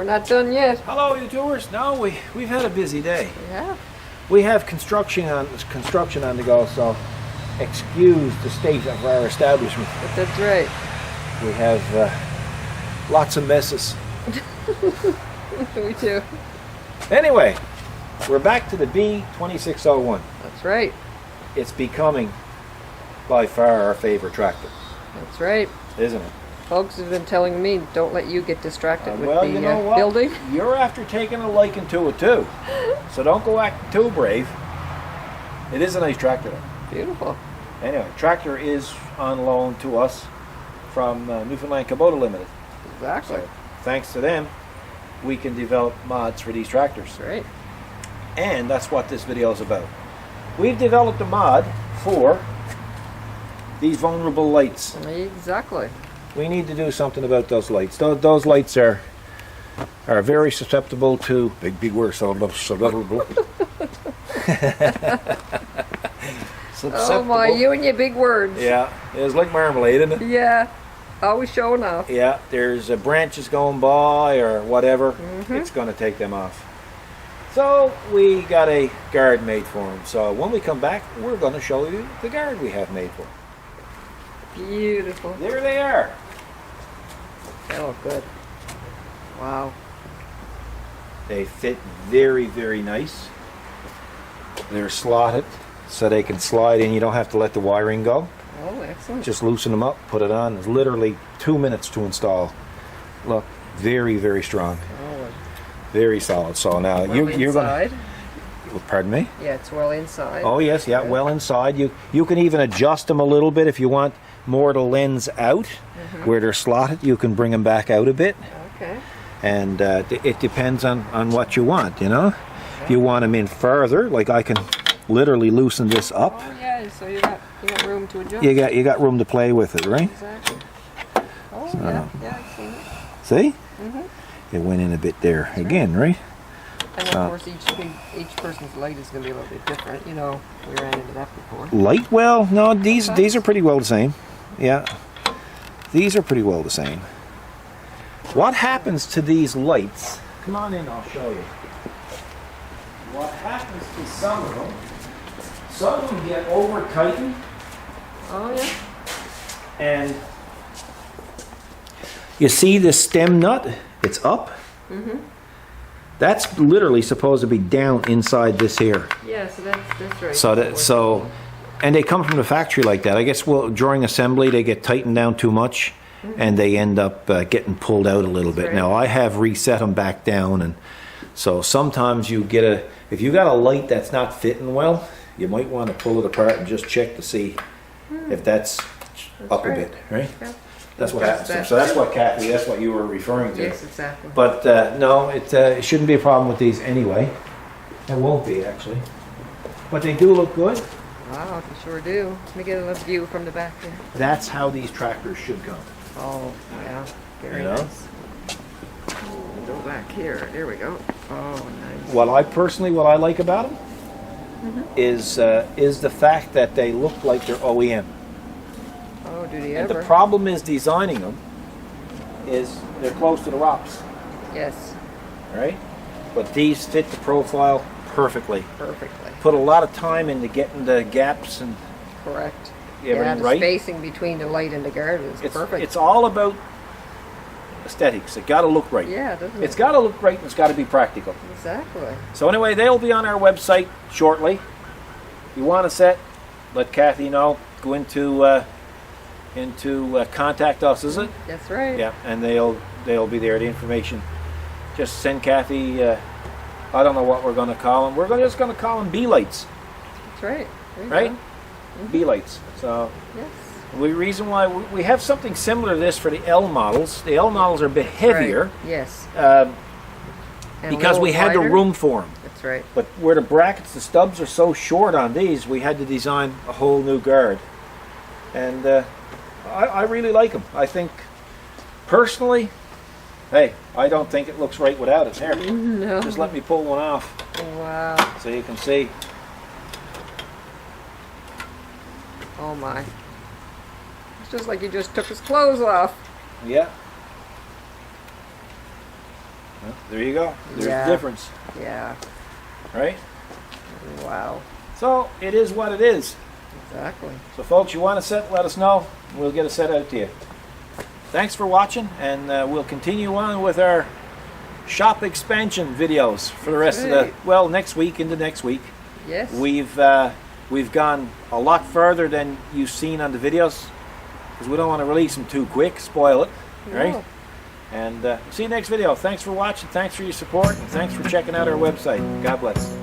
we're not done yet. Hello, you doers. No, we've had a busy day. Yeah. We have construction on the go, so excuse the state of our establishment. But that's right. We have lots of messes. Me too. Anyway, we're back to the B2601. That's right. It's becoming by far our favorite tractor, That's right. isn't it? Folks have been telling me, don't let you get distracted with Well, the you know what? building. You're after taking a liking to it too, so don't go acting too brave. It is a nice tractor though. Beautiful. Anyway, tractor is on loan to us from Newfoundland Kubota Limited. Exactly. So thanks to them, we can develop mods for these tractors. That's right. And that's what this video is about. We've developed a mod for these vulnerable lights. Exactly. We need to do something about those lights. Those lights are very susceptible to big words. Susceptible. Oh my, you and your big words. Yeah, it's like marmalade, isn't it? Yeah. Always showing off. Yeah, there's branches going by or whatever. It's going to take them off. So we got a guard made for them. So when we come back, we're going to show you the guard we have made for them. Beautiful. There they are. Oh, good. Wow. They fit very, very nice. They're slotted so they can slide in. You don't have to let the wiring go. Oh, excellent. Just loosen them up, put it on. It's literally 2 minutes to install. Look, very, very strong. Oh, Very solid. So now well you're inside. going to... Pardon me? Yeah, it's well inside. Oh, yes, yeah, well inside. You can even adjust them a little bit if you want more to lens out. Where they're slotted, you can bring them back out a bit. Okay. And it depends on what you want, you know. If you want them in further, like I can literally loosen this up. Oh, yeah, so you got room to adjust. You got room to play with it, right? Exactly. Oh, yeah, I've seen it. See? It went in a bit there again, right? And of course, each person's light is going to be a little bit different. You know, we ran into that before. Light? Well, no, these are pretty well the same. Yeah. These are pretty well the same. What happens to these lights? Come on in, I'll show you. What happens to some of them get over tightened. Oh, yeah. And you see the stem nut? It's up. That's literally supposed to be down inside this here. Yeah, so that's right. And they come from the factory like that. I guess, well, during assembly they get tightened down too much, and they end up getting pulled out a little bit. Right. Now I have reset them back down, and so sometimes you get if you got a light that's not fitting well, you might want to pull it apart and just check to see if that's up right. a bit, right? Yeah. That's what happens. So that's what Kathy, that's what you were referring to. Yes, exactly. But no, it shouldn't be a problem with these anyway. It won't be, actually. But they do look good. Wow, they sure do. Let me get a view from the back there. That's how these tractors should go. Oh, yeah. Very You know? nice. Go back here. There we go. Oh, nice. What I like about them is the fact that they look like they're OEM. Oh, do they And ever? the problem is designing them is they're close to the rocks, Yes, right? But these fit the profile perfectly. perfectly. Put a lot of time into getting the gaps and Correct. everything the right. spacing between the light and the guard is perfect. It's all about aesthetics. It got to look right. Yeah, doesn't It's it? got to look right and it's got to be practical. Exactly. So anyway, they'll be on our website shortly. If you want a set, let Kathy know. Go into contact us, is it? That's right. Yeah, and they'll be there. The information. Just send Kathy. I don't know what we're going to call them. We're just going to call them B lights, That's right. There you right? go. B lights. So Yes. the reason why we have something similar to this for the L models. The L models are a bit heavier. Right. Yes. Um, And a because we little had the wider. room for them. That's right. But where the brackets, the stubs are so short on these, we had to design a whole new guard. And I really like them. I think, personally, hey, I don't think it looks right without it. There, No. just let me pull one off Wow. so you can see. Oh my. It's just like he just took his clothes off. Yeah. Well, there you go. There's Yeah. the difference, Yeah. right? Wow. So it is what it is. Exactly. So folks, you want a set, let us know. We'll get a set out to you. Thanks for watching, and we'll continue on with our shop expansion videos for the rest of the, Great. well, next week into next week. Yes. We've gone a lot further than you've seen on the videos, because we don't want to release them too quick, spoil it, right? No. And see you next video. Thanks for watching, thanks for your support, and thanks for checking out our website. God bless.